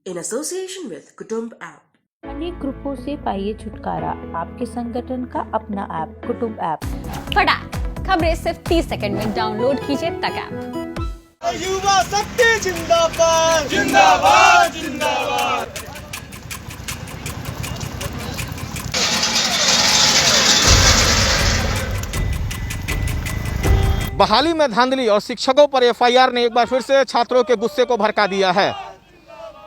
in association with Kutumb app. अनेक ग्रुपों से पाइए छुटकारा, आपके संगठन का अपना ऐप कुटुंब ऐप। फटाक खबरें सिर्फ 30 सेकंड में डाउनलोड कीजिए तक ऐप। युवा शक्ति जिंदाबाद जिंदाबाद जिंदाबाद। बहाली में धांधली और शिक्षकों पर एफआईआर ने एक बार फिर से छात्रों के गुस्से को भड़का दिया है।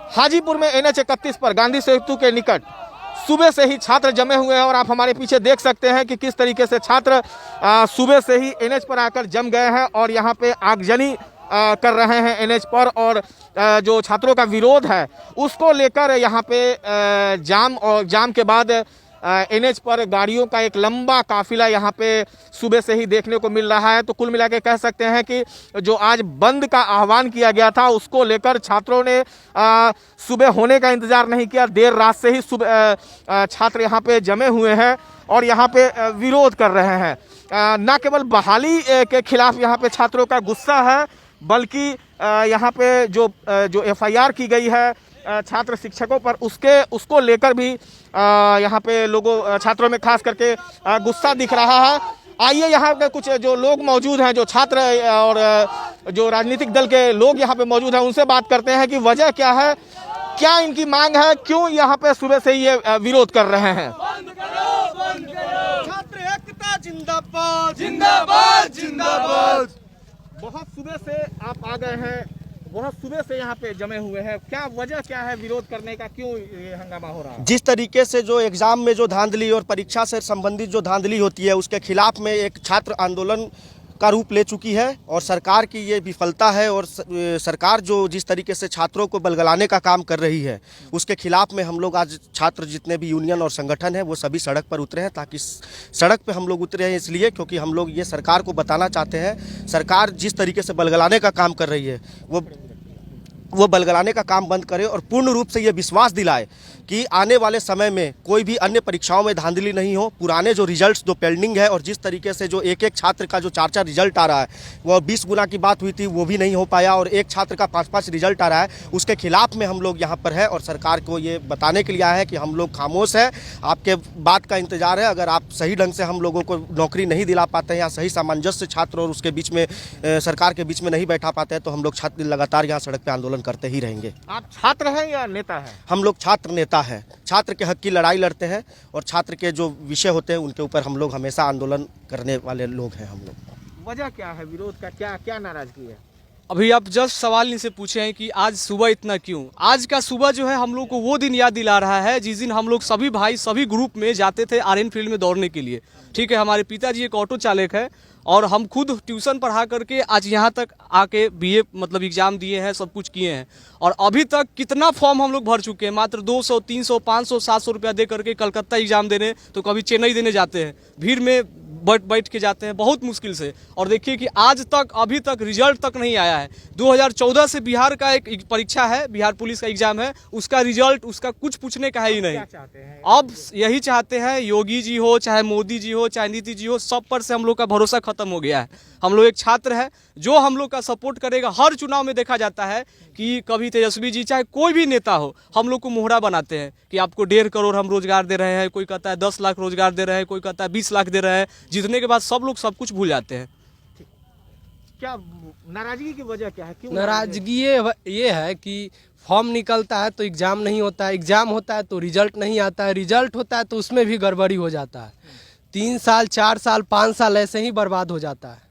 हाजीपुर में NH 31 पर गांधी सेतु के निकट सुबह से ही छात्र जमे हुए हैं और आप हमारे पीछे देख सकते हैं कि किस तरीके से छात्र सुबह से ही NH पर आकर जम गए हैं और यहाँ पे आगजनी कर रहे हैं NH पर। और जो छात्रों का विरोध है उसको लेकर यहाँ पे जाम के बाद NH पर गाड़ियों का एक लंबा काफिला यहाँ पे सुबह से ही देखने को मिल रहा है। तो कुल मिला के कह सकते हैं कि जो आज बंद का आह्वान किया गया था उसको लेकर छात्रों ने सुबह होने का इंतजार नहीं किया। देर रात से ही सुबह छात्र यहाँ पे जमे हुए हैं और यहाँ पे विरोध कर रहे हैं। न केवल बहाली के खिलाफ यहाँ पे छात्रों का गुस्सा है, बल्कि यहाँ पे जो FIR की गई है छात्र शिक्षकों पर उसको लेकर भी यहाँ पे लोगों छात्रों में खास करके गुस्सा दिख रहा है। आइए यहाँ पे कुछ जो लोग मौजूद हैं, जो छात्र और जो राजनीतिक दल के लोग यहाँ पे मौजूद हैं, उनसे बात करते हैं कि वजह क्या है, क्या इनकी मांग है, क्यों यहाँ पे सुबह से ये विरोध कर रहे हैं। बंद करो छात्र एकता जिंदाबाद जिंदाबाद जिंदाबाद। बहुत सुबह से आप आ गए हैं, बहुत सुबह से यहाँ पे जमे हुए हैं, क्या वजह क्या है विरोध करने का, क्यों ये हंगामा हो रहा है? जिस तरीके से जो एग्ज़ाम में जो धांधली और परीक्षा से संबंधित जो धांधली होती है उसके खिलाफ में एक छात्र आंदोलन का रूप ले चुकी है और सरकार की ये विफलता है और सरकार जो जिस तरीके से छात्रों को बलगलाने का काम कर रही है उसके खिलाफ में हम लोग आज छात्र जितने भी यूनियन और संगठन हैं वो सभी सड़क पर उतरे हैं। ताकि सड़क पे हम लोग उतरे हैं इसलिए क्योंकि हम लोग ये सरकार को बताना चाहते हैं, सरकार जिस तरीके से बलगलाने का काम कर रही है वो बलगलाने का काम बंद करे और पूर्ण रूप से ये विश्वास दिलाए कि आने वाले समय में कोई भी अन्य परीक्षाओं में धांधली नहीं हो। पुराने जो रिजल्ट्स जो पेंडिंग है और जिस तरीके से जो एक छात्र का जो 4 रिजल्ट आ रहा है, वो 20 गुना की बात हुई थी वो भी नहीं हो पाया और एक छात्र का 5 रिजल्ट आ रहा है, उसके खिलाफ में हम लोग यहाँ पर है और सरकार को ये बताने के लिए आया है कि हम लोग खामोश है, आपके बात का इंतजार है। अगर आप सही ढंग से हम लोगों को नौकरी नहीं दिला पाते हैं या सही सामंजस्य छात्र और उसके बीच में सरकार के बीच में नहीं बैठा पाते हैं तो हम लोग छात्र लगातार यहाँ सड़क पर आंदोलन करते ही रहेंगे। आप छात्र हैं या नेता हैं? हम लोग छात्र नेता है, छात्र के हक की लड़ाई लड़ते हैं और छात्र के जो विषय होते हैं उनके ऊपर हम लोग हमेशा आंदोलन करने वाले लोग हैं। हम लोग वजह क्या है विरोध का, क्या नाराजगी है? अभी आप जस्ट सवाल इनसे पूछे हैं कि आज सुबह इतना क्यों। आज का सुबह जो है हम लोग को वो दिन याद दिला रहा है जिस दिन हम लोग सभी भाई सभी ग्रुप में जाते थे RN फील्ड में दौड़ने के लिए। ठीक है, हमारे पिताजी एक ऑटो चालक है और हम खुद ट्यूशन पढ़ा करके आज यहाँ तक आके BA मतलब एग्जाम दिए हैं, सब कुछ किए हैं और अभी तक कितना फॉर्म हम लोग भर चुके हैं। मात्र 200, 300, 500, 700 रुपया दे करके कलकत्ता एग्जाम देने, तो कभी चेन्नई देने जाते हैं, भीड़ में बैठ के जाते हैं बहुत मुश्किल से। और देखिए कि आज तक अभी तक रिजल्ट तक नहीं आया है। 2014 से बिहार का एक परीक्षा है, बिहार पुलिस का एग्जाम है, उसका रिजल्ट उसका कुछ पूछने का है ही नहीं। अब यही चाहते हैं योगी जी हो, चाहे मोदी जी हो, चाहे नीति जी हो, सब पर से हम लोग का भरोसा खत्म हो गया है। हम लोग एक छात्र है जो हम लोग का सपोर्ट करेगा। हर चुनाव में देखा जाता है कि कभी तेजस्वी जी चाहे कोई भी नेता हो, हम लोग को मोहरा बनाते हैं कि आपको 1.5 करोड़ हम रोजगार दे रहे हैं, कोई कहता है 10 लाख रोजगार दे रहे हैं, कोई कहता है 20 लाख दे रहे हैं। जीतने के बाद सब लोग सब कुछ भूल जाते हैं। क्या नाराजगी की वजह क्या है, क्यों नाराजगी ये है कि फॉर्म निकलता है तो एग्ज़ाम नहीं होता है, एग्ज़ाम होता है तो रिजल्ट नहीं आता है, रिजल्ट होता है तो उसमें भी गड़बड़ी हो जाता है। 3 साल 4 साल 5 साल ऐसे ही बर्बाद हो जाता है।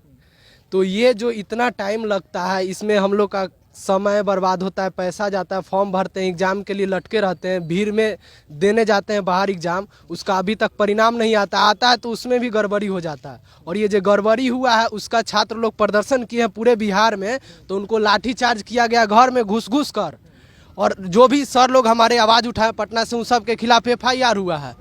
तो ये जो इतना टाइम लगता है इसमें हम लोग का समय बर्बाद होता है, पैसा जाता है, फॉर्म भरते हैं, एग्ज़ाम के लिए लटके रहते हैं, भीड़ में देने जाते हैं बाहर एग्ज़ाम, उसका अभी तक परिणाम नहीं आता है तो उसमें भी गड़बड़ी हो जाता है। और ये जो गड़बड़ी हुआ है उसका छात्र लोग प्रदर्शन किए हैं पूरे बिहार में, तो उनको लाठीचार्ज किया गया घर में घुस कर। और जो भी सर लोग हमारे आवाज़ उठाए पटना से उन सब के खिलाफ FIR हुआ है।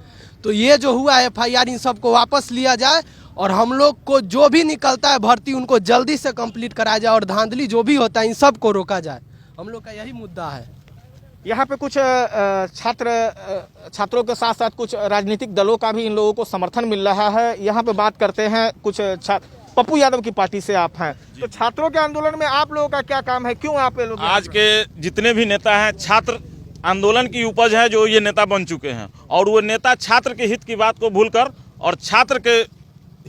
तो ये जो हुआ है FIR इन सबको वापस लिया जाए और हम लोग को जो भी निकलता है भर्ती उनको जल्दी से कंप्लीट कराया जाए और धांधली जो भी होता है इन सब को रोका जाए। हम लोग का यही मुद्दा है। यहाँ पे कुछ छात्रों के साथ साथ कुछ राजनीतिक दलों का भी इन लोगों को समर्थन मिल रहा है। यहाँ पे बात करते हैं कुछ पप्पू यादव की पार्टी से आप हैं, तो छात्रों के आंदोलन में आप लोगों का क्या काम है, क्यों आप लोग? आज के जितने भी नेता हैं छात्र आंदोलन की उपज है जो ये नेता बन चुके हैं। और वो नेता छात्र के हित की बात को भूलकर और छात्र के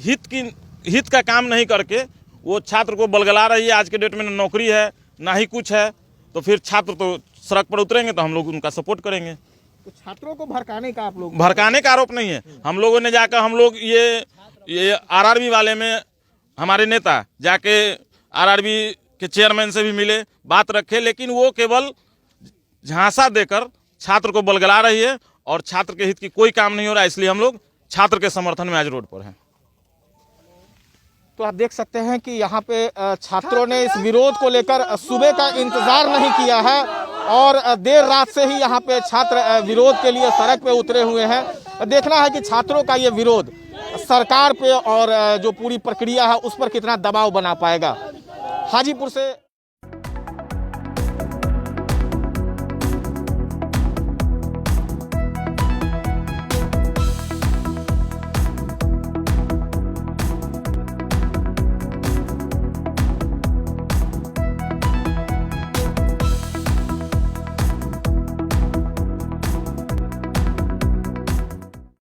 हित का काम नहीं करके वो छात्र को बलगला रही है। आज के डेट में ना नौकरी है ना ही कुछ है, तो फिर छात्र तो सड़क पर उतरेंगे तो हम लोग उनका सपोर्ट करेंगे। तो छात्रों को भड़काने का आप लोग भड़काने का आरोप नहीं है। हम लोगों ने जाकर हम लोग ये आरआरबी वाले में हमारे नेता जाके आरआरबी के चेयरमैन से भी मिले, बात रखे, लेकिन वो केवल झांसा देकर छात्र को बलगला रही है और छात्र के हित की कोई काम नहीं हो रहा है। इसलिए हम लोग छात्र के समर्थन में आज रोड पर हैं। तो आप देख सकते हैं कि यहाँ पे छात्रों ने इस विरोध को लेकर सुबह का इंतजार नहीं किया है और देर रात से ही यहाँ पे छात्र विरोध के लिए सड़क पे उतरे हुए हैं। देखना है कि छात्रों का ये विरोध सरकार पे और जो पूरी प्रक्रिया है उस पर कितना दबाव बना पाएगा। हाजीपुर से